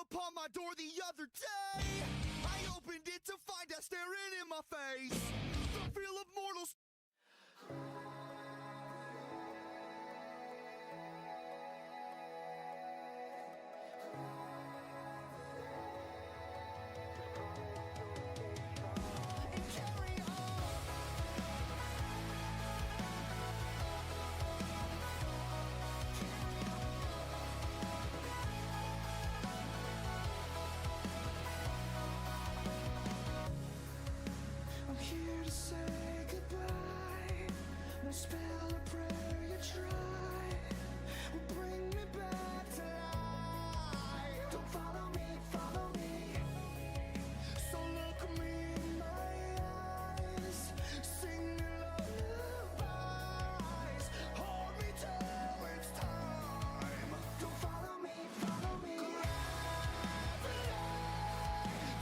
upon my door the other day. I opened it to find her staring in my face. The feel of mortals. Spell a prayer you try will bring me back to life. Don't follow me, follow me. So look me in my eyes, sing me lullabies, hold me till it's time. Don't follow me, follow me. Gravity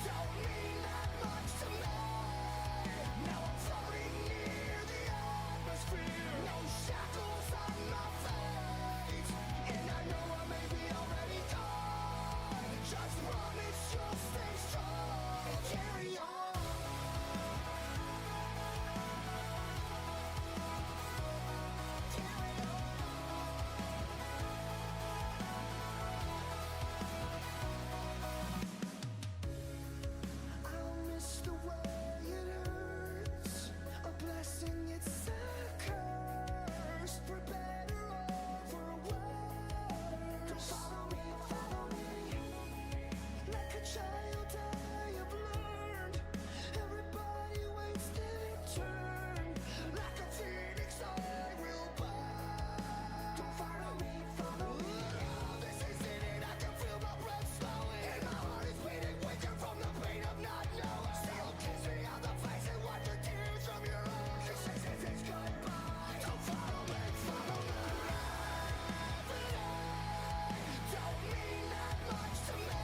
don't mean that much to me. Now I'm floating near the atmosphere. No shackles on my fate, and I know I may be already gone. Just promise you'll stay strong and carry on. Carry on. I'll miss the way it hurts, a blessing it's a curse, for better or for worse. Don't follow me, follow me. Like a child I have learned, everybody waits their turn. Like a phoenix I will burn. Don't follow me, follow me. This isn't it, I can feel my breath slowing, and my heart is beating quicker from the pain of not knowing. Still kiss me on the face and wipe the tears from your eyes. Kisses it's goodbye. Don't follow me, follow me. Gravity don't mean that much to me.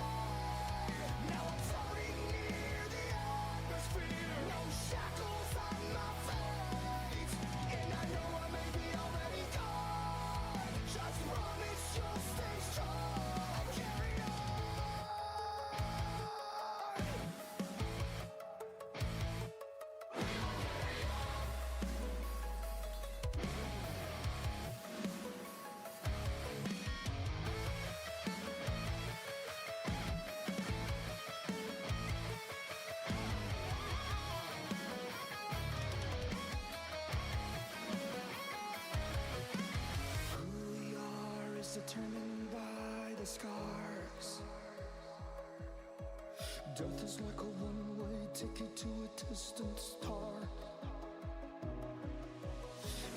Now I'm floating near the atmosphere. No shackles on my fate, and I know I may be already gone. Just promise you'll stay strong and carry on. Who we are is determined by the scars. Death is like a one-way ticket to a distant star.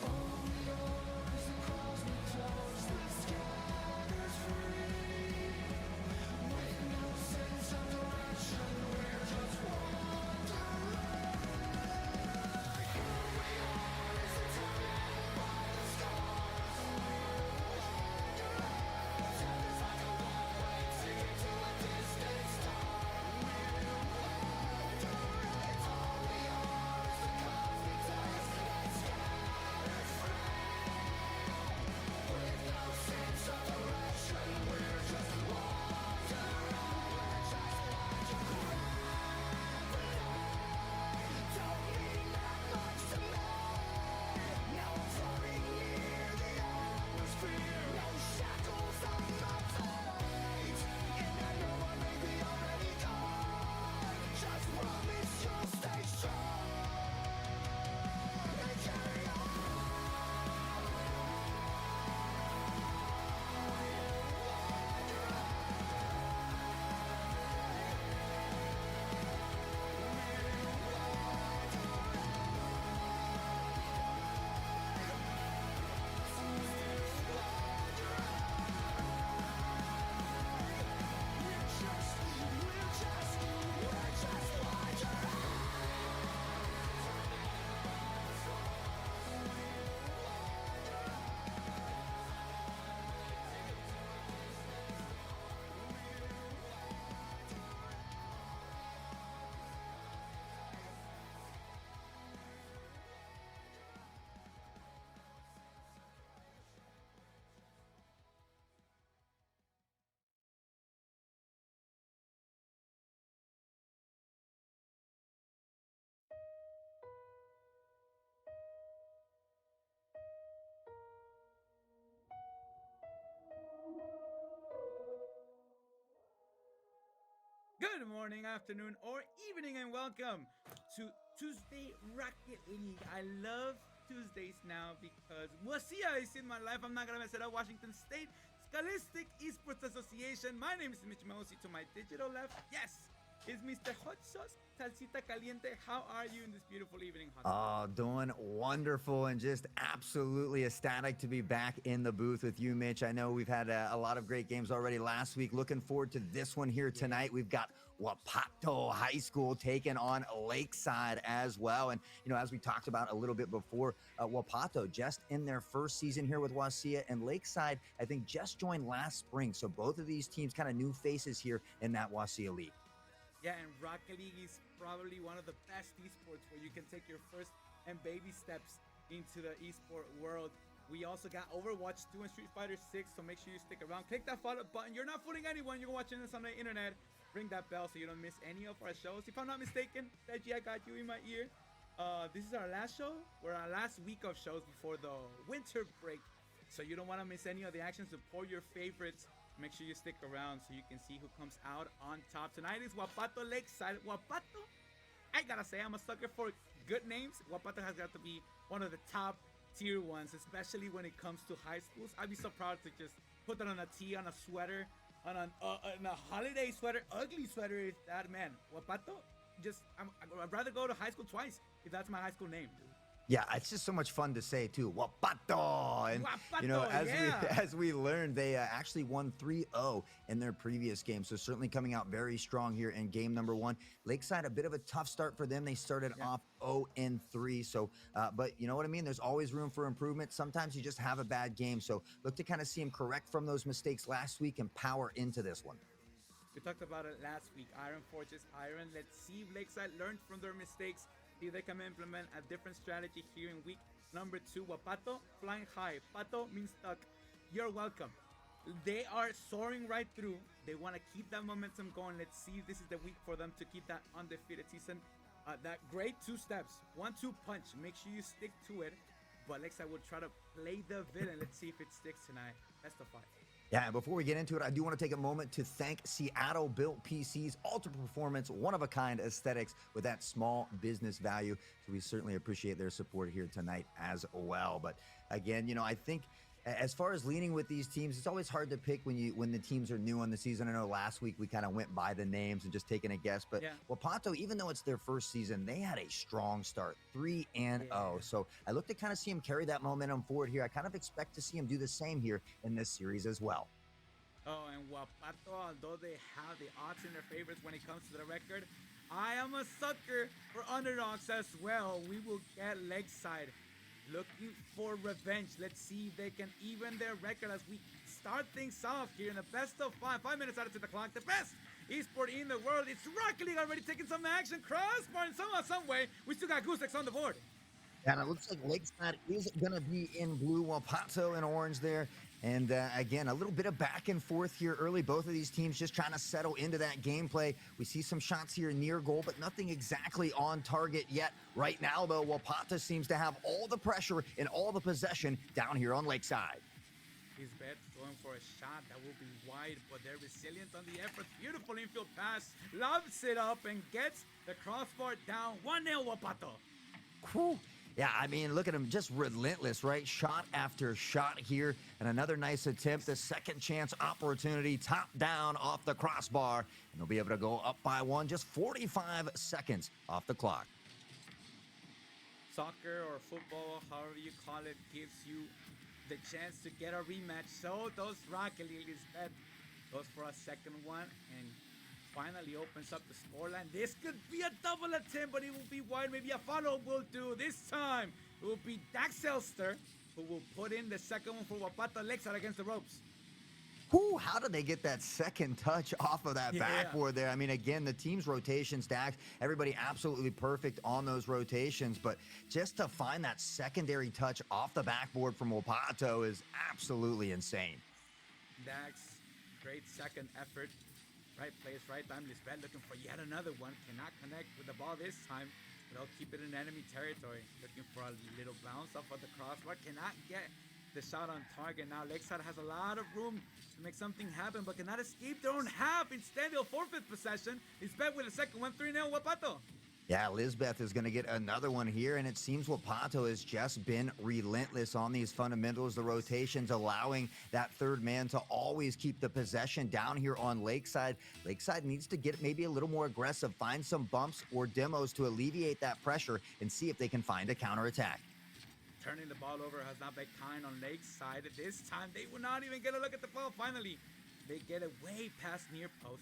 All we are is a cosmic dose that scatters free. With no sense of direction, we're just wandering. Who we are is determined by the scars. Death is like a one-way ticket to a distant star. All we are is the morning, afternoon, or evening, and welcome to Tuesday Rocket League. I love Tuesdays now because WSSEA is in my life. I'm not gonna mess it up. Washington State Scholastic Esports Association. My name is Mitch Mosi. To my digital left, yes, is Mr. Hot Sauce Salsita Caliente. How are you in this beautiful evening, Hot Sauce? Oh, doing wonderful and just absolutely ecstatic to be back in the booth with you, Mitch. I know we've had a lot of great games already last week. Looking forward to this one here tonight. We've got Wapato High School taking on Lakeside as well. And, you know, as we talked about a little bit before, Wapato just in their first season here with WSSEA, and Lakeside, I think, just joined last spring. So both of these teams kind of new faces here in that WSSEA league. Yeah, and Rocket League is probably one of the best esports where you can take your first and baby steps into the esport world. We also got Overwatch 2 and Street Fighter 6, so make sure you stick around. Click that follow button. You're not fooling anyone. You're watching this on the internet. Ring that bell so you don't miss any of our shows. If I'm not mistaken, Reggie, I got you in my ear. This is our last show. We're our last week of shows before the winter break, so you don't want to miss any of the action. Support your favorites. Make sure you stick around so you can see who comes out on top. Tonight is Wapato Lakeside. Wapato, I gotta say, I'm a sucker for good names. Wapato has got to be one of the top tier ones, especially when it comes to high schools. I'd be so proud to just put that on a tee, on a sweater, on a holiday sweater, ugly sweater. If that, man, Wapato, I'd rather go to high school twice if that's my high school name, dude. Yeah, it's just so much fun to say too. Wapato, and Wapato, you know, yeah. as we learned, they actually won 3-0 in their previous game. So certainly coming out very strong here in game number one. Lakeside, a bit of a tough start for them. They started off 0-3. So, but you know what I mean. There's always room for improvement. Sometimes you just have a bad game. So look to kind of see him correct from those mistakes last week and power into this one. We talked about it last week. Iron forges iron. Let's see if Lakeside learned from their mistakes. See if they can implement a different strategy here in week number 2. Wapato, flying high. Pato means stuck. You're welcome. They are soaring right through. They want to keep that momentum going. Let's see if this is the week for them to keep that undefeated season. That great 2 steps. 1-2 punch. Make sure you stick to it. But Lakeside will try to play the villain. Let's see if it sticks tonight. Best of 5. Yeah, and before we get into it, I do want to take a moment to thank Seattle Built PCs, ultra performance, one-of-a-kind aesthetics with that small business value. So we certainly appreciate their support here tonight as well. But again, you know, I think as far as leaning with these teams, it's always hard to pick when the teams are new on the season. I know last week we kind of went by the names and just taking a guess, but Wapato, even though it's their first season, they had a strong start, 3-0. So I look to kind of see him carry that momentum forward here. I kind of expect to see him do the same here in this series as well. Oh, and Wapato, although they have the odds in their favorites when it comes to the record, I am a sucker for underdogs as well. We will get Lakeside looking for revenge. Let's see if they can even their record as we start things off here in the best of 5. 5 minutes added to the clock. The best esport in the world. It's Rocket League already taking some action. Crossbar in somehow, some way. We still got Goosex on the board. And it looks like Lakeside is going to be in blue, Wapato in orange there. And again, a little bit of back and forth here early. Both of these teams just trying to settle into that gameplay. We see some shots here near goal, but nothing exactly on target yet. Right now, though, Wapato seems to have all the pressure and all the possession down here on Lakeside. His bet going for a shot that will be wide, but they're resilient on the effort. Beautiful infield pass. Loves it up and gets the crossbar down. 1-0 Wapato. Whew. Yeah, I mean, look at him, just relentless, right? Shot after shot here, and another nice attempt, the second chance opportunity, top down off the crossbar, and they'll be able to go up by 1, just 45 seconds off the clock. Soccer or football, however you call it, gives you the chance to get a rematch. So those Rocket League bet goes for a second one, and finally opens up the scoreline. This could be a double attempt, but it will be wide. Maybe a follow will do. This time, it will be Dax Elster who will put in the second one for Wapato Lakeside against the ropes. Whew, how did they get that second touch off of that backboard there? I mean, again, the team's rotations, Dax, everybody absolutely perfect on those rotations, but just to find that secondary touch off the backboard from Wapato is absolutely insane. Dax, great second effort. Right place, right time. Lisbeth looking for yet another one. Cannot connect with the ball this time. But they'll keep it in enemy territory. Looking for a little bounce off of the crossbar. Cannot get the shot on target. Now Lakeside has a lot of room to make something happen, but cannot escape their own half. Instead, they'll forfeit possession. Lisbeth with a second one, 3-0 Wapato. Yeah, Lisbeth is going to get another one here, and it seems Wapato has just been relentless on these fundamentals, the rotations, allowing that third man to always keep the possession down here on Lakeside. Lakeside needs to get maybe a little more aggressive, find some bumps or demos to alleviate that pressure and see if they can find a counterattack. Turning the ball over has not been kind on Lakeside. This time, they will not even get a look at the ball. Finally, they get it way past near post,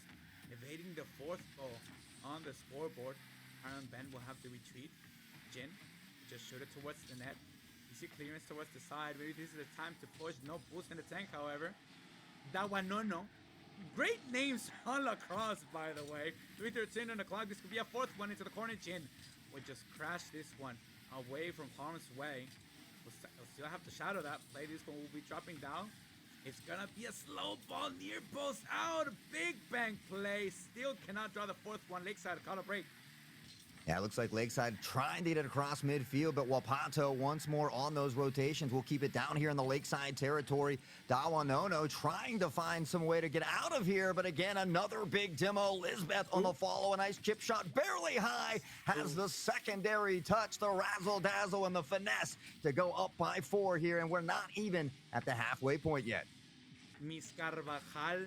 evading the fourth goal on the scoreboard. Aaron Ben will have to retreat. Jin, just shoot it towards the net. You see clearance towards the side. Maybe this is the time to push. No boost in the tank, however. Dawanono. Great names on lacrosse, by the way. 3:13 on the clock. This could be a fourth one into the corner. Jin will just crash this one away from harm's way. We'll still have to shadow that play. This one will be dropping down. It's gonna be a slow ball near post out. Big bang play. Still cannot draw the fourth one. Lakeside call a break. Yeah, it looks like Lakeside trying to get it across midfield, but Wapato once more on those rotations. We'll keep it down here in the Lakeside territory. Dawanono trying to find some way to get out of here, but again, another big demo. Lisbeth on the follow, a nice chip shot, barely high, has the secondary touch, the razzle-dazzle, and the finesse to go up by 4 here, and we're not even at the halfway point yet. Miss Carvajal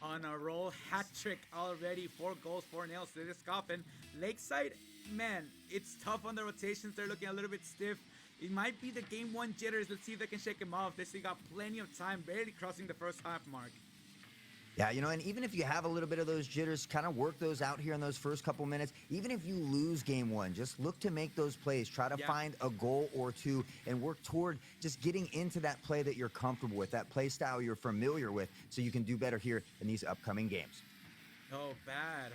on a roll, hat trick already, 4 goals, 4 nails to this coffin. Lakeside, man, it's tough on the rotations. They're looking a little bit stiff. It might be the game 1 jitters. Let's see if they can shake them off. They still got plenty of time, barely crossing the first half mark. Yeah, and even if you have a little bit of those jitters, kind of work those out here in those first couple minutes. Even if you lose game 1, just look to make those plays. Try to find a goal or 2 and work toward just getting into that play that you're comfortable with, that play style you're familiar with, so you can do better here in these upcoming games. Oh, bad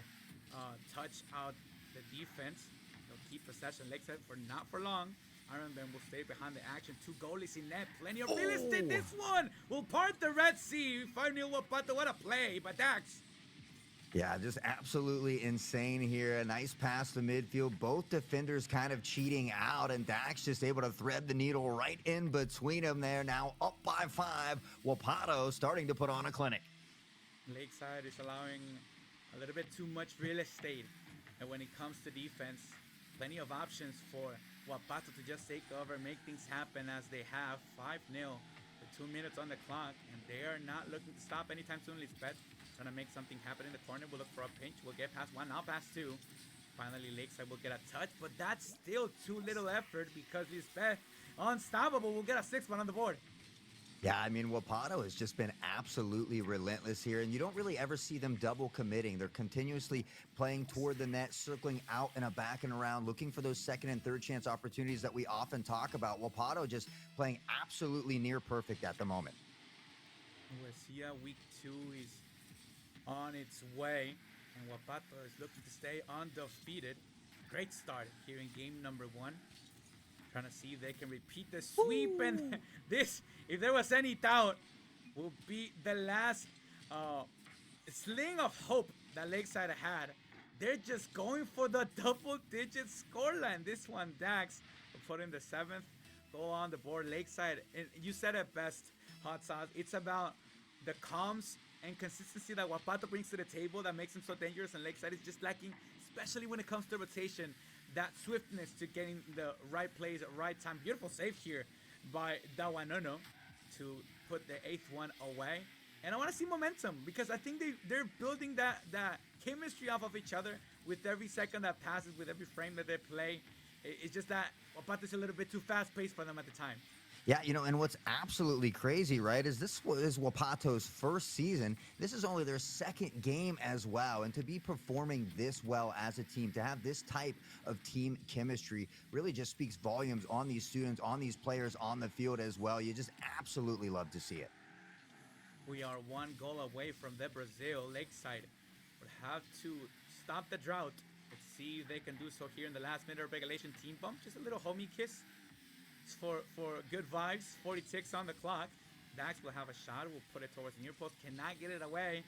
touch out the defense. They'll keep possession. Lakeside for not for long. Iron Ben will stay behind the action. 2 goalies in net. Plenty of real estate. This one will part the Red Sea. 5-0 Wapato. What a play by Dax. Yeah, just absolutely insane here. A nice pass to midfield. Both defenders kind of cheating out, and Dax just able to thread the needle right in between them there. Now up by 5. Wapato starting to put on a clinic. Lakeside is allowing a little bit too much real estate. And when it comes to defense, plenty of options for Wapato to just take over, make things happen as they have. 5-0 with 2 minutes on the clock, and they are not looking to stop anytime soon. Lisbeth trying to make something happen in the corner. We'll look for a pinch. We'll get past 1, now past 2. Finally, Lakeside will get a touch, but that's still too little effort because Lisbeth, unstoppable, will get a 6th one on the board. Yeah, I mean, Wapato has just been absolutely relentless here, and you don't really ever see them double committing. They're continuously playing toward the net, circling out and a back and around, looking for those second and third chance opportunities that we often talk about. Wapato just playing absolutely near perfect at the moment. WSSEA week 2 is on its way, and Wapato is looking to stay undefeated. Great start here in game number 1. Trying to see if they can repeat the sweep. And this, if there was any doubt, will be the last sling of hope that Lakeside had. They're just going for the double-digit scoreline. This one, Dax, will put in the 7th goal on the board. Lakeside, and you said it best, Hot Sauce. It's about the comms and consistency that Wapato brings to the table that makes him so dangerous, and Lakeside is just lacking, especially when it comes to rotation. That swiftness to getting the right plays at right time. Beautiful save here by Dawanono to put the 8th one away. And I want to see momentum because I think they're building that chemistry off of each other with every second that passes, with every frame that they play. It's just that Wapato's a little bit too fast-paced for them at the time. Yeah, and what's absolutely crazy, right, is this is Wapato's first season. This is only their 2nd game as well. And to be performing this well as a team, to have this type of team chemistry really just speaks volumes on these students, on these players on the field as well. You just absolutely love to see it. We are 1 goal away from the Brazil. Lakeside would have to stop the drought. Let's see if they can do so here in the last minute of regulation. Team bump, just a little homie kiss. For good vibes. 40 ticks on the clock. Dax will have a shot. We'll put it towards the near post. Cannot get it away.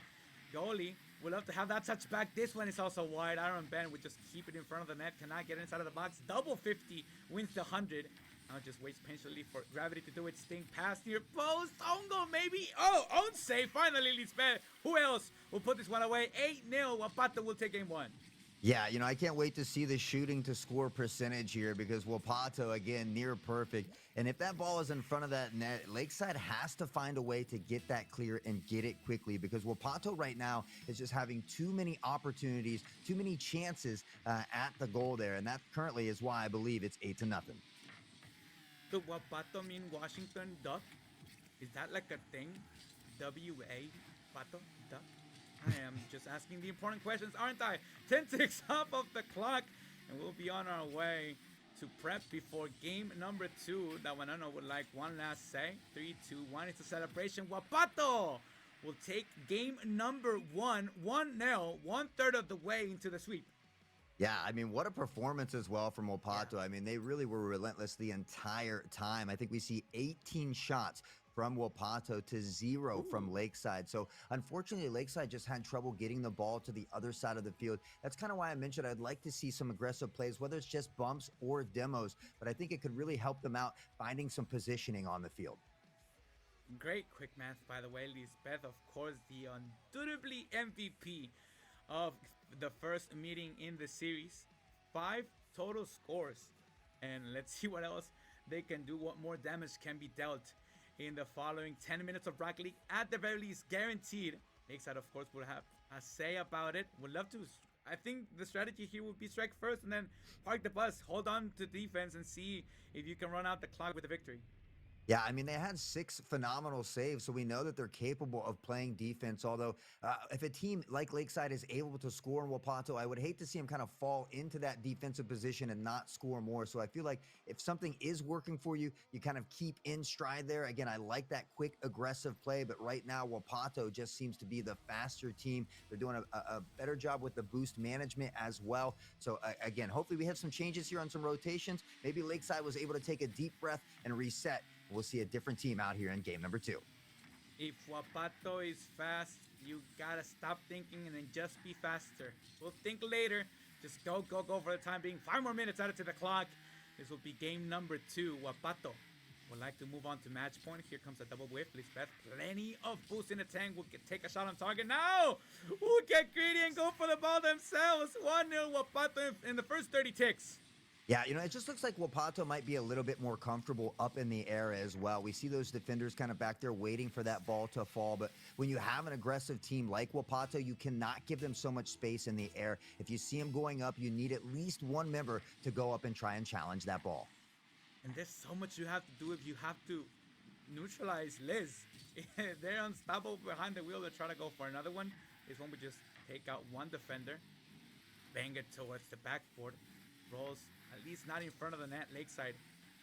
goalie. We'd love to have that touchback. This one is also wide. Aaron Ben would just keep it in front of the net. Cannot get inside of the box. Double 50 wins the 100. Now just waits patiently for Gravity to do its thing. Pass near post. Own goal maybe. Oh, own save. Finally, Lisbeth. Who else will put this one away? 8-0. Wapato will take game 1. Yeah, I can't wait to see the shooting to score percentage here because Wapato, again, near perfect. And if that ball is in front of that net, Lakeside has to find a way to get that clear and get it quickly because Wapato right now is just having too many opportunities, too many chances at the goal there. And that currently is why I believe it's 8-0. Does Wapato mean Washington Duck? Is that like a thing? W-A, Pato, Duck? I am just asking the important questions, aren't I? 10 ticks off of the clock, and we'll be on our way to prep before game number 2. That one I know would like one last say. 3, 2, 1. It's a celebration. Wapato will take game number 1, 1-0, 1/3 of the way into the sweep. Yeah, I mean, what a performance as well from Wapato. Yeah. I mean, they really were relentless the entire time. I think we see 18 shots from Wapato to 0 from Lakeside. So unfortunately, Lakeside just had trouble getting the ball to the other side of the field. That's kind of why I mentioned I'd like to see some aggressive plays, whether it's just bumps or demos, but I think it could really help them out finding some positioning on the field. Great quick math, by the way. Lisbeth, of course, the undoubtedly MVP of the first meeting in the series. 5 total scores. And let's see what else they can do, what more damage can be dealt in the following 10 minutes of Rocket League. At the very least, guaranteed. Lakeside, of course, will have a say about it. Would love to. I think the strategy here would be strike first and then park the bus. Hold on to defense and see if you can run out the clock with a victory. Yeah, I mean, they had 6 phenomenal saves, so we know that they're capable of playing defense. Although, if a team like Lakeside is able to score in Wapato, I would hate to see them kind of fall into that defensive position and not score more. So I feel like if something is working for you, you kind of keep in stride there. Again, I like that quick, aggressive play, but right now, Wapato just seems to be the faster team. They're doing a better job with the boost management as well. So again, hopefully we have some changes here on some rotations. Maybe Lakeside was able to take a deep breath and reset. We'll see a different team out here in game number 2. If Wapato is fast, you gotta stop thinking and then just be faster. We'll think later. Just go for the time being. 5 more minutes added to the clock. This will be game number 2. Wapato would like to move on to match point. Here comes a double whiff. Lisbeth, plenty of boost in the tank. Will take a shot on target. Now, we'll get greedy and go for the ball themselves. 1-0 Wapato in the first 30 ticks. Yeah, it just looks like Wapato might be a little bit more comfortable up in the air as well. We see those defenders kind of back there waiting for that ball to fall. But when you have an aggressive team like Wapato, you cannot give them so much space in the air. If you see them going up, you need at least one member to go up and try and challenge that ball. And there's so much you have to do if you have to neutralize Liz. They're unstoppable behind the wheel to try to go for another one. This one would just take out one defender. Bang it towards the backboard. Rolls. At least not in front of the net. Lakeside,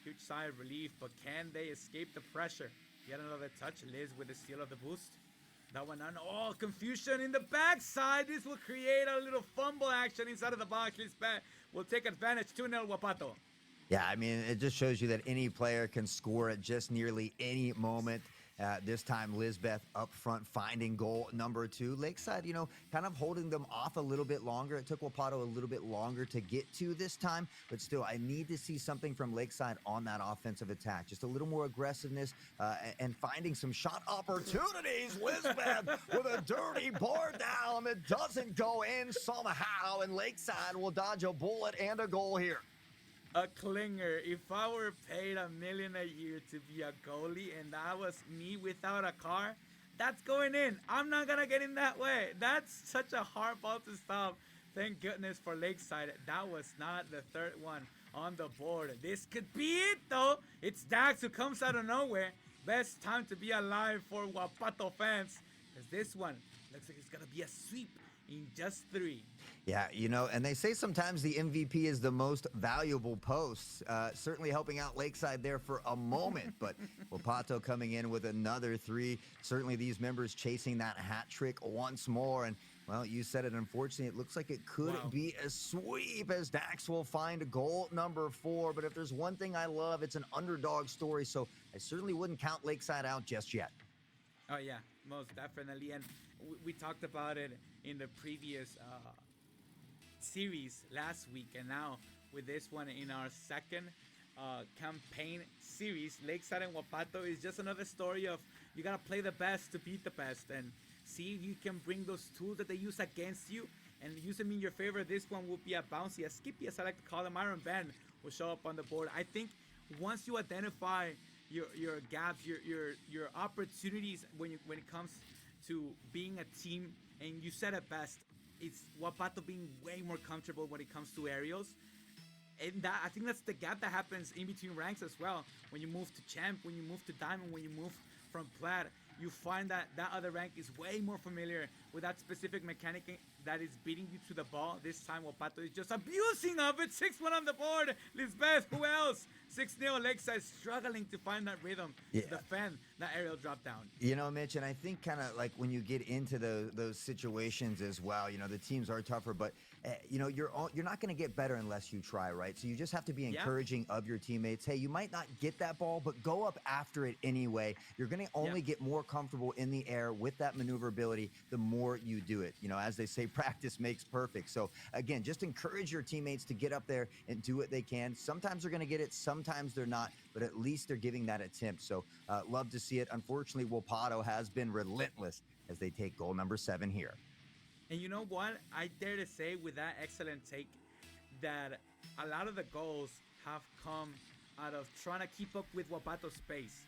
huge sigh of relief, but can they escape the pressure? Yet another touch. Liz with the steal of the boost. That one on. Oh, confusion in the backside. This will create a little fumble action inside of the box. Liz will take advantage. 2-0 Wapato. Yeah, I mean, it just shows you that any player can score at just nearly any moment. This time, Lisbeth up front, finding goal number 2. Lakeside, kind of holding them off a little bit longer. It took Wapato a little bit longer to get to this time, but still, I need to see something from Lakeside on that offensive attack. Just a little more aggressiveness and finding some shot opportunities. Lisbeth with a dirty board down. It doesn't go in somehow, and Lakeside will dodge a bullet and a goal here. A clinger. If I were paid $1 million a year to be a goalie and that was me without a car, that's going in. I'm not gonna get in that way. That's such a hard ball to stop. Thank goodness for Lakeside. That was not the third one on the board. This could be it though. It's Dax who comes out of nowhere. Best time to be alive for Wapato fans. Because this one looks like it's gonna be a sweep in just 3. Yeah, and they say sometimes the MVP is the most valuable post. Certainly helping out Lakeside there for a moment, but Wapato coming in with another 3. Certainly these members chasing that hat trick once more. And, well, you said it, unfortunately, it looks like it could be a sweep as Dax will find goal number 4. But if there's one thing I love, it's an underdog story, so I certainly wouldn't count Lakeside out just yet. Oh, yeah, most definitely. And we talked about it in the previous series last week, and now with this one in our second campaign series, Lakeside and Wapato is just another story of you gotta play the best to beat the best, and see if you can bring those tools that they use against you and use them in your favor. This one will be a bouncy, a skippy, as I like to call them. Iron Ben will show up on the board. I think once you identify your gaps, your opportunities when it comes to being a team, and you said it best, it's Wapato being way more comfortable when it comes to aerials. And that, I think that's the gap that happens in between ranks as well. When you move to champ, when you move to diamond, when you move from plat, you find that that other rank is way more familiar with that specific mechanic that is beating you to the ball. This time Wapato is just abusing of it. 6-1 on the board. Lisbeth, who else? 6-0. Lakeside struggling to find that rhythm to defend that aerial drop down. You know, Mitch, and I think kind of like when you get into those situations as well, you know, the teams are tougher, but you know, you're not going to get better unless you try, right? So you just have to be encouraging of your teammates. Hey, you might not get that ball, but go up after it anyway. You're going to only get more comfortable in the air with that maneuverability the more you do it. You know, as they say, practice makes perfect. So again, just encourage your teammates to get up there and do what they can. Sometimes they're going to get it, sometimes they're not, but at least they're giving that attempt. So love to see it. Unfortunately, Wapato has been relentless as they take goal number 7 here. And you know what? I dare to say with that excellent take that a lot of the goals have come out of trying to keep up with Wapato's space.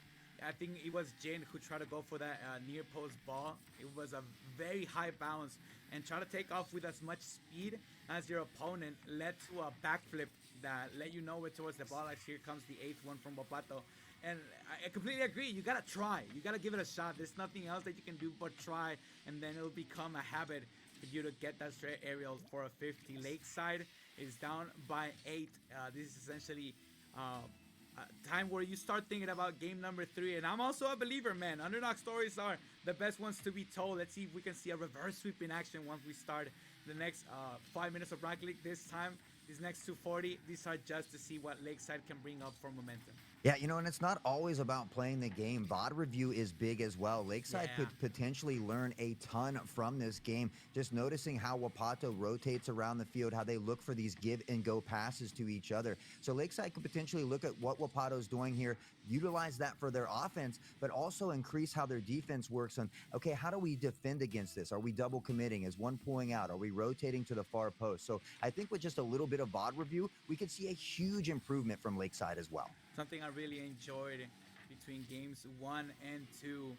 I think it was Jin who tried to go for that near post ball. It was a very high bounce, and try to take off with as much speed as your opponent led to a backflip that let you know where towards the ball. Like, here comes the 8th one from Wapato. And I completely agree. You gotta try. You gotta give it a shot. There's nothing else that you can do but try, and then it'll become a habit for you to get that straight aerial for a 50. Lakeside is down by 8. This is essentially a time where you start thinking about game number 3. And I'm also a believer, man. Underdog stories are the best ones to be told. Let's see if we can see a reverse sweep in action once we start the next 5 minutes of Rocket League. This time, these next 240, these are just to see what Lakeside can bring up for momentum. Yeah, you know, and it's not always about playing the game. VOD review is big as well. Lakeside could potentially learn a ton from this game. Just noticing how Wapato rotates around the field, how they look for these give and go passes to each other. So Lakeside could potentially look at what Wapato's doing here, utilize that for their offense, but also increase how their defense works on, okay, how do we defend against this? Are we double committing? Is one pulling out? Are we rotating to the far post? So I think with just a little bit of VOD review, we could see a huge improvement from Lakeside as well. Something I really enjoyed between games 1 and 2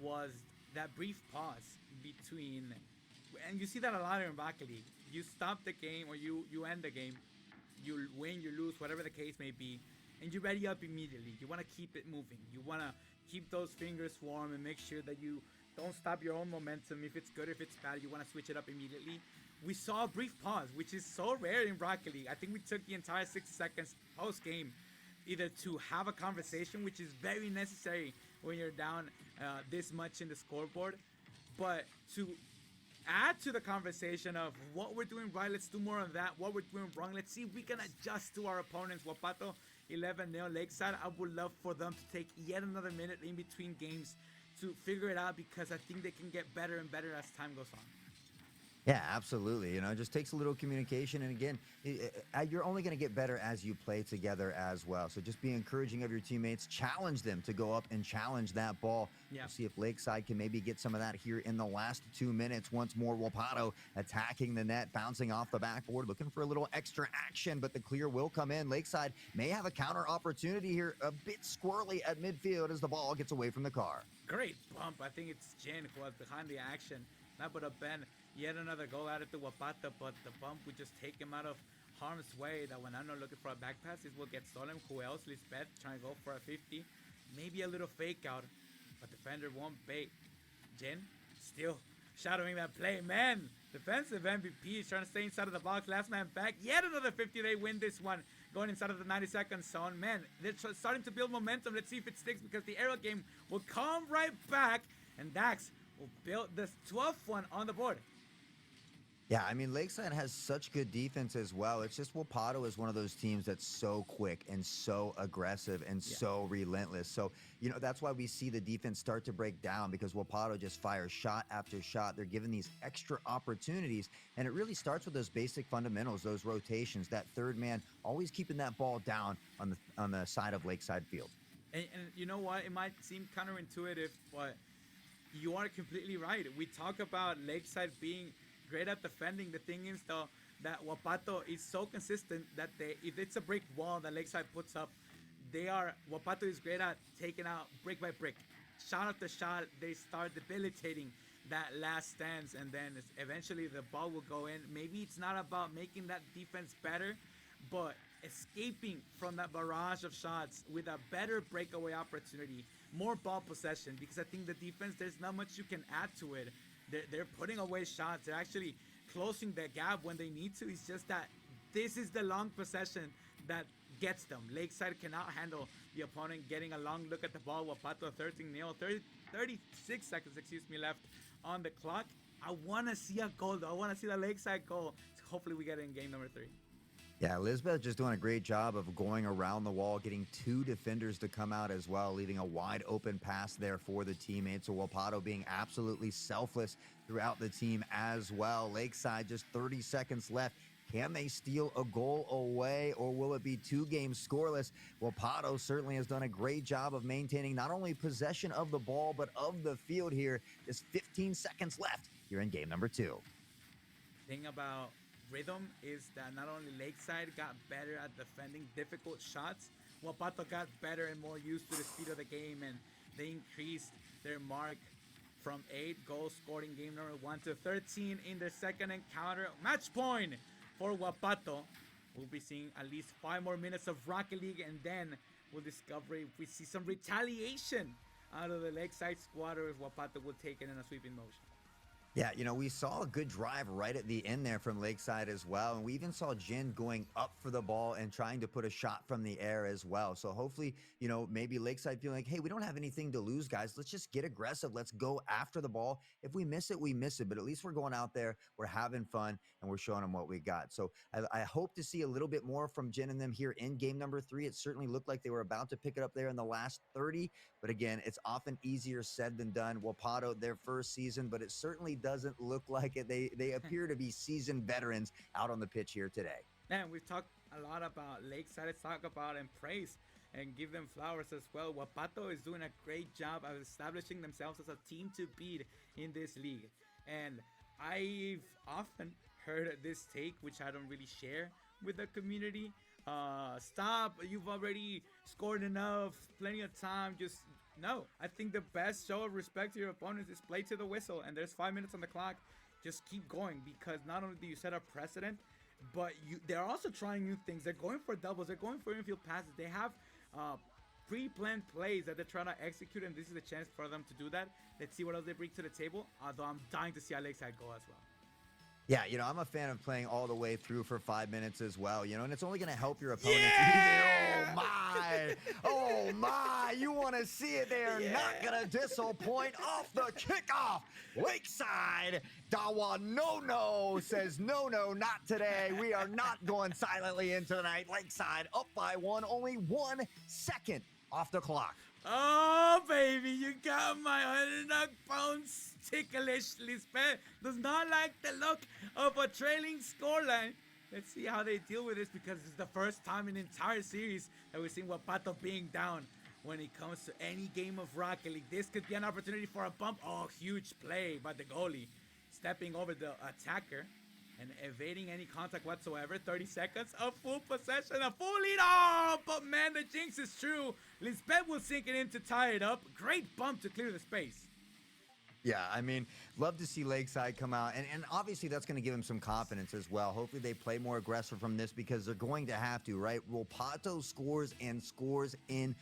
was that brief pause between, and you see that a lot in Rocket League. You stop the game, or you end the game, you win, you lose, whatever the case may be, and you ready up immediately. You want to keep it moving. You want to keep those fingers warm and make sure that you don't stop your own momentum. If it's good, if it's bad, you want to switch it up immediately. We saw a brief pause, which is so rare in Rocket League. I think we took the entire 60 seconds post-game either to have a conversation, which is very necessary when you're down this much in the scoreboard, but to add to the conversation of what we're doing right, let's do more of that. What we're doing wrong, let's see if we can adjust to our opponents. Wapato 11-0 Lakeside. I would love for them to take yet another minute in between games to figure it out, because I think they can get better and better as time goes on. Yeah, absolutely. You know, it just takes a little communication. And again, you're only going to get better as you play together as well. So just be encouraging of your teammates. Challenge them to go up and challenge that ball. Yeah. We'll see if Lakeside can maybe get some of that here in the last 2 minutes. Once more, Wapato attacking the net, bouncing off the backboard, looking for a little extra action, but the clear will come in. Lakeside may have a counter opportunity here, a bit squirrely at midfield as the ball gets away from the car. Great bump. I think it's Jen who was behind the action. That would have been yet another goal added to Wapato, but the bump would just take him out of harm's way. That when I'm not looking for a back pass, this will get stolen. Who else? Lisbeth trying to go for a 50. Maybe a little fake out, but defender won't bait. Jen still shadowing that play. Man, defensive MVP is trying to stay inside of the box. Last man back. Yet another 50. They win this one. Going inside of the 90-second zone. Man, they're starting to build momentum. Let's see if it sticks, because the aerial game will come right back, and Dax will build this 12th one on the board. Yeah, I mean, Lakeside has such good defense as well. It's just Wapato is one of those teams that's so quick and so aggressive and Yeah. so relentless. So, that's why we see the defense start to break down because Wapato just fires shot after shot. They're given these extra opportunities, and it really starts with those basic fundamentals, those rotations, that third man, always keeping that ball down on the side of Lakeside Field. And you know what? It might seem counterintuitive, but you are completely right. We talk about Lakeside being great at defending. The thing is, though, that Wapato is so consistent that if it's a brick wall that Lakeside puts up, Wapato is great at taking out brick by brick, shot after shot. They start debilitating that last stance, and then eventually the ball will go in. Maybe it's not about making that defense better, but escaping from that barrage of shots with a better breakaway opportunity, more ball possession. Because I think the defense, there's not much you can add to it. They're putting away shots. They're actually closing the gap when they need to. It's just that this is the long possession that gets them. Lakeside cannot handle the opponent getting a long look at the ball. Wapato 13-0, 36 seconds, left on the clock. I want to see a goal, though. I want to see the Lakeside goal. So hopefully we get it in game number 3. Yeah, Elizabeth just doing a great job of going around the wall, getting 2 defenders to come out as well, leaving a wide open pass there for the teammates. So Wapato being absolutely selfless throughout the team as well. Lakeside just 30 seconds left. Can they steal a goal away, or will it be 2 games scoreless? Wapato certainly has done a great job of maintaining not only possession of the ball, but of the field here. Just 15 seconds left here in game number 2. Thing about rhythm is that not only Lakeside got better at defending difficult shots, Wapato got better and more used to the speed of the game, and they increased their mark from 8 goals scored in game number 1 to 13 in their second encounter. Match point for Wapato. We'll be seeing at least 5 more minutes of Rocket League, and then we'll discover if we see some retaliation out of the Lakeside squad, or if Wapato will take it in a sweeping motion. Yeah, we saw a good drive right at the end there from Lakeside as well. And we even saw Jin going up for the ball and trying to put a shot from the air as well. So hopefully, maybe Lakeside feeling like, hey, we don't have anything to lose, guys. Let's just get aggressive. Let's go after the ball. If we miss it, we miss it. But at least we're going out there, we're having fun, and we're showing them what we got. So I hope to see a little bit more from Jin and them here in game number 3. It certainly looked like they were about to pick it up there in the last 30. But again, it's often easier said than done. Wapato, their first season, but it certainly doesn't look like it. They appear to be seasoned veterans out on the pitch here today. And we've talked a lot about Lakeside. Let's talk about and praise and give them flowers as well. Wapato is doing a great job of establishing themselves as a team to beat in this league. And I've often heard this take, which I don't really share with the community. Stop, you've already scored enough, plenty of time, just no. I think the best show of respect to your opponents is play to the whistle, and there's 5 minutes on the clock. Just keep going, because not only do you set a precedent, but they're also trying new things. They're going for doubles, they're going for infield passes. They have pre-planned plays that they're trying to execute, and this is a chance for them to do that. Let's see what else they bring to the table, although I'm dying to see a Lakeside go as well. Yeah, I'm a fan of playing all the way through for 5 minutes as well, and it's only going to help your opponents. Yeah! Oh my, you want to see it there. Yeah. Not going to disappoint off the kickoff. Lakeside, Dawa no says no, not today. We are not going silently into the night. Lakeside up by 1, only 1 second off the clock. Oh, baby, you got my 100 pounds ticklish. Lisbeth does not like the look of a trailing scoreline. Let's see how they deal with this, because it's the first time in the entire series that we've seen Wapato being down when it comes to any game of Rocket League. This could be an opportunity for a bump. Oh, huge play by the goalie, stepping over the attacker and evading any contact whatsoever. 30 seconds of full possession, a full lead. Oh, but man, the jinx is true. Lisbeth will sink it in to tie it up. Great bump to clear the space. Yeah, I mean, love to see Lakeside come out, and obviously that's going to give them some confidence as well. Hopefully they play more aggressive from this, because they're going to have to, right? Wapato scores and scores in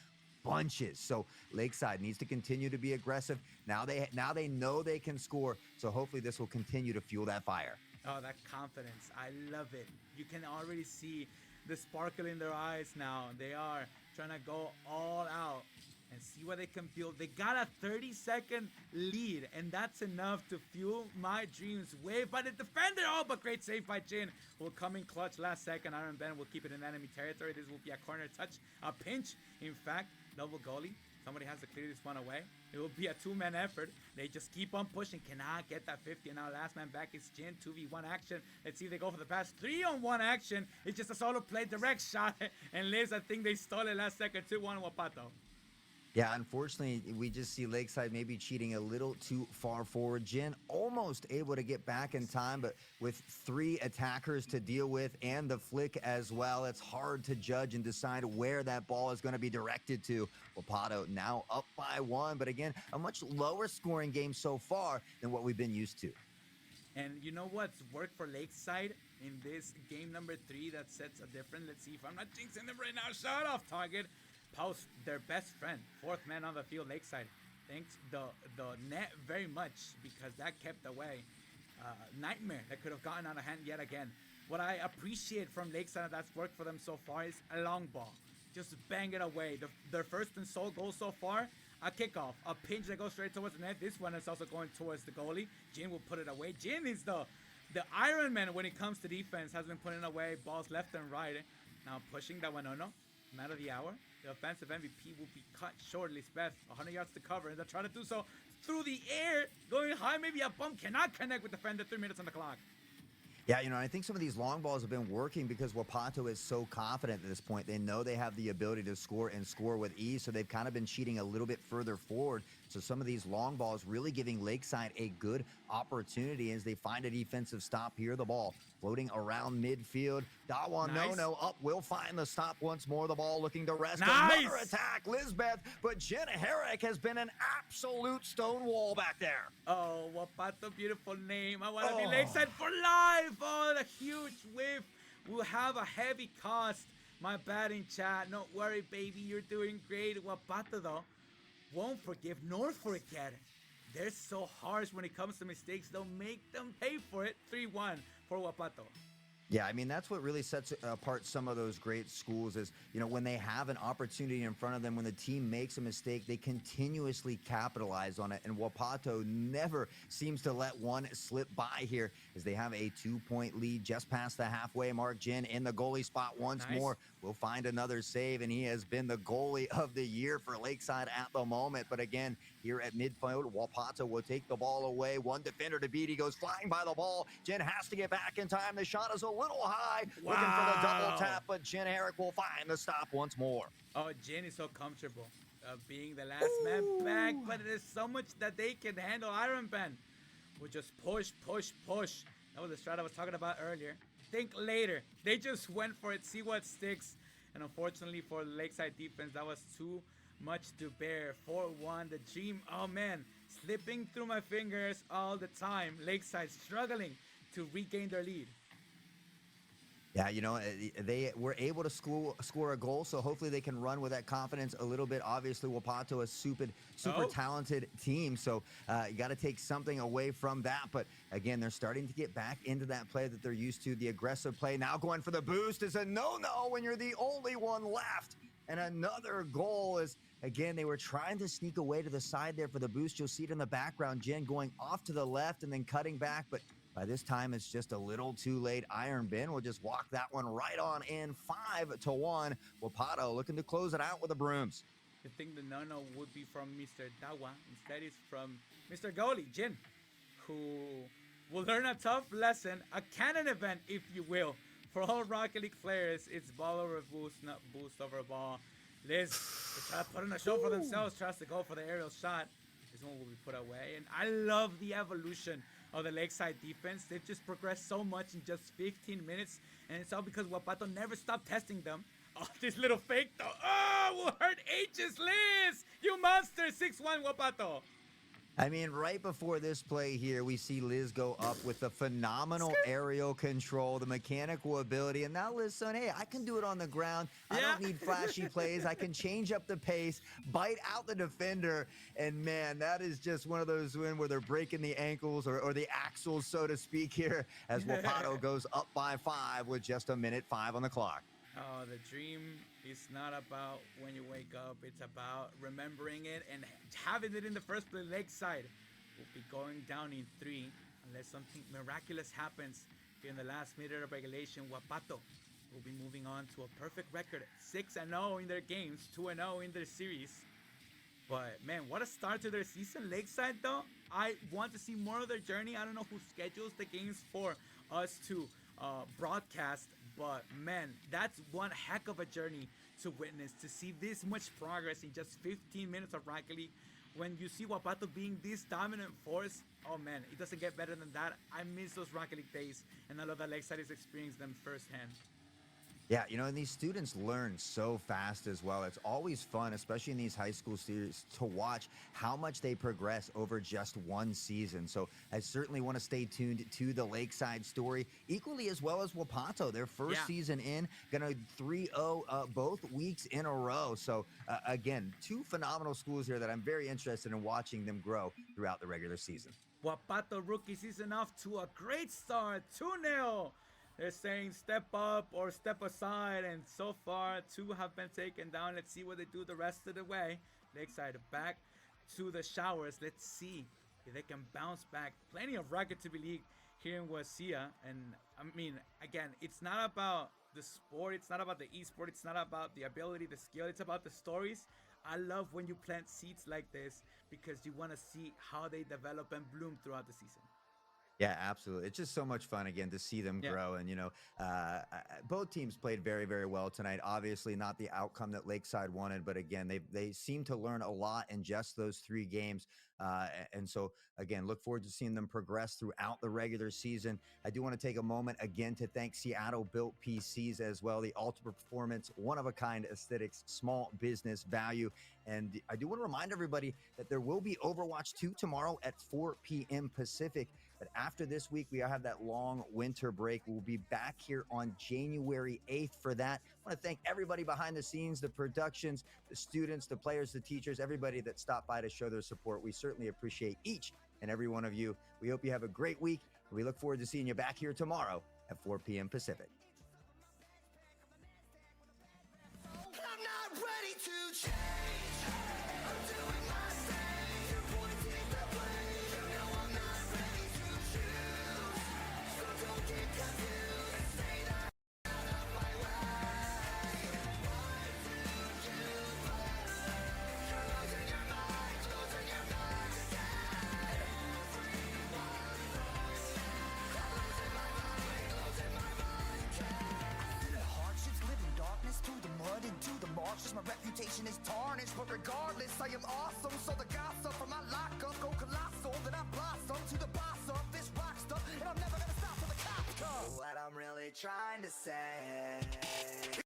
bunches, so Lakeside needs to continue to be aggressive. Now they know they can score, so hopefully this will continue to fuel that fire. Oh, that confidence. I love it. You can already see the sparkle in their eyes now. They are trying to go all out and see what they can build. They got a 30-second lead, and that's enough to fuel my dreams. Wave by the defender. Oh, but great save by Jin. Will come in clutch last second. Iron Ben will keep it in enemy territory. This will be a corner touch, a pinch. In fact, double goalie. Somebody has to clear this one away. It will be a two-man effort. They just keep on pushing. Cannot get that 50. And now last man back is Jin. 2v1 action. Let's see if they go for the pass. 3-on-1 action. It's just a solo play. Direct shot. And Liz, I think they stole it last second. 2-1 Wapato. Yeah, unfortunately, we just see Lakeside maybe cheating a little too far forward. Jin almost able to get back in time, but with 3 attackers to deal with and the flick as well, it's hard to judge and decide where that ball is going to be directed to. Wapato now up by 1, but again, a much lower scoring game so far than what we've been used to. And you know what's worked for Lakeside in this game number 3 that sets a difference? Let's see if I'm not jinxing them right now. Shot off target. Post their best friend, 4th man on the field, Lakeside. Thanks the net very much, because that kept away nightmare that could have gotten out of hand yet again. What I appreciate from Lakeside that's worked for them so far is a long ball. Just bang it away. Their first and sole goal so far, a kickoff, a pinch that goes straight towards the net. This one is also going towards the goalie. Jin will put it away. Jin is the Iron Man when it comes to defense, has been putting away balls left and right. Now pushing that one, no. Man of the hour. The offensive MVP will be cut short. Lisbeth, 100 yards to cover, and they're trying to do so through the air, going high, maybe a bump, cannot connect with the defender. 3 minutes on the clock. Yeah, you know, I think some of these long balls have been working because Wapato is so confident at this point. They know they have the ability to score and score with ease, so they've kind of been cheating a little bit further forward. So some of these long balls really giving Lakeside a good opportunity as they find a defensive stop here. The ball floating around midfield. Dawa, Nice. no, up will find the stop once more. The ball looking to rest. Nice. Another attack, Lisbeth, but Jen Herrick has been an absolute stone wall back there. Oh, Wapato, beautiful name. I want to be Oh. Lakeside for life. Oh, the huge whiff will have a heavy cost. My bad in chat. Don't worry, baby. You're doing great. Wapato, though, won't forgive nor forget. They're so harsh when it comes to mistakes. They'll make them pay for it. 3-1 for Wapato. Yeah, I mean, that's what really sets apart some of those great schools is, you know, when they have an opportunity in front of them, when the team makes a mistake, they continuously capitalize on it. And Wapato never seems to let one slip by here as they have a 2-point lead just past the halfway mark. Jin in the goalie spot once Nice. more. Will find another save, and he has been the goalie of the year for Lakeside at the moment. But again, here at midfield, Wapato will take the ball away. One defender to beat. He goes flying by the ball. Jin has to get back in time. The shot is a little high. Looking for the double Wow. tap, but Jin Herrick will find the stop once more. Oh, Jin is so comfortable being the last man back, but there's so much that they can handle. Iron Ben will just push. That was the strat I was talking about earlier. Think later. They just went for it, see what sticks. And unfortunately for the Lakeside defense, that was too much to bear. 4-1, the dream, oh man, slipping through my fingers all the time. Lakeside struggling to regain their lead. Yeah, you know, they were able to score a goal, so hopefully they can run with that confidence a little bit. Obviously, Wapato is super Oh. talented team, so you got to take something away from that. But again, they're starting to get back into that play that they're used to, the aggressive play. Now going for the boost is a no-no when you're the only one left. And another goal is, again, they were trying to sneak away to the side there for the boost. You'll see it in the background, Jen going off to the left and then cutting back, but by this time, it's just a little too late. Iron Ben will just walk that one right on in. 5-1. Wapato looking to close it out with the brooms. I think the no-no would be from Mr. Dawa. Instead, it's from Mr. Goalie, Jin, who will learn a tough lesson, a canon event, if you will. For all Rocket League players, it's ball over boost, not boost over ball. Liz, they try to put on a show for themselves, tries to go for the aerial shot. This one will be put away. And I love the evolution of the Lakeside defense. They've just progressed so much in just 15 minutes, and it's all because Wapato never stopped testing them. Oh, this little fake though. Oh, will hurt H's. Liz, you monster. 6-1 Wapato. I mean, right before this play here, we see Liz go up with the phenomenal aerial control, the mechanical ability, and now Liz saying, hey, I can do it on the ground. I don't need flashy plays. I can change up the pace, bite out the defender, and man, that is just one of those wins where they're breaking the ankles or the axles, so to speak here, as Wapato goes up by 5 with just a minute 5 on the clock. Oh, the dream is not about when you wake up. It's about remembering it and having it in the first place. Lakeside will be going down in three unless something miraculous happens here in the last minute of regulation. Wapato will be moving on to a perfect record, 6-0 in their games, 2-0 in their series. But man, what a start to their season. Lakeside, though, I want to see more of their journey. I don't know who schedules the games for us to broadcast, but man, that's one heck of a journey to witness, to see this much progress in just 15 minutes of Rocket League. When you see Wapato being this dominant force, oh man, it doesn't get better than that. I miss those Rocket League days, and I love that Lakeside is experiencing them firsthand. Yeah, and these students learn so fast as well. It's always fun, especially in these high school series, to watch how much they progress over just one season. So I certainly want to stay tuned to the Lakeside story, equally as well as Wapato. Their first season in, gonna 3-0 both weeks in a row. So again, two phenomenal schools here that I'm very interested in watching them grow throughout the regular season. Wapato rookie season off to a great start, 2-0. They're saying step up or step aside, and so far two have been taken down. Let's see what they do the rest of the way. Lakeside back to the showers. Let's see if they can bounce back. Plenty of Rocket to be league here in WSSEA, and I mean, again, it's not about the sport, it's not about the esport, it's not about the ability, the skill, it's about the stories. I love when you plant seeds like this because you want to see how they develop and bloom throughout the season. Yeah, absolutely. It's just so much fun again to see them grow. And, both teams played very, very well tonight. Obviously not the outcome that Lakeside wanted, but again, they seem to learn a lot in just those 3 games. And so, again, look forward to seeing them progress throughout the regular season. I do want to take a moment again to thank Seattle Built PCs as well. The ultimate performance, one-of-a-kind aesthetics, small business value. And I do want to remind everybody that there will be Overwatch 2 tomorrow at 4 p.m. Pacific. But after this week, we have that long winter break. We'll be back here on January 8th for that. I want to thank everybody behind the scenes, the productions, the students, the players, the teachers, everybody that stopped by to show their support. We certainly appreciate each and every one of you. We hope you have a great week. We look forward to seeing you back here tomorrow at 4 p.m. Pacific. I'm not ready to change. I'm doing my thing. You're pointing the blame. You know I'm not ready to choose. So don't get confused and stay the out of my way. What do you better? You're losing your mind, losing your mind again. Everyone right now. I'm losing my mind, losing my mind again. Through the hardships, live in darkness, through the mud and to the marshes. My reputation is tarnished, but regardless, I am awesome. So the gossip from my lockup go colossal. Then I blossom to the boss of this rock stuff, and I'm never gonna stop till the cops come. What I'm really trying to say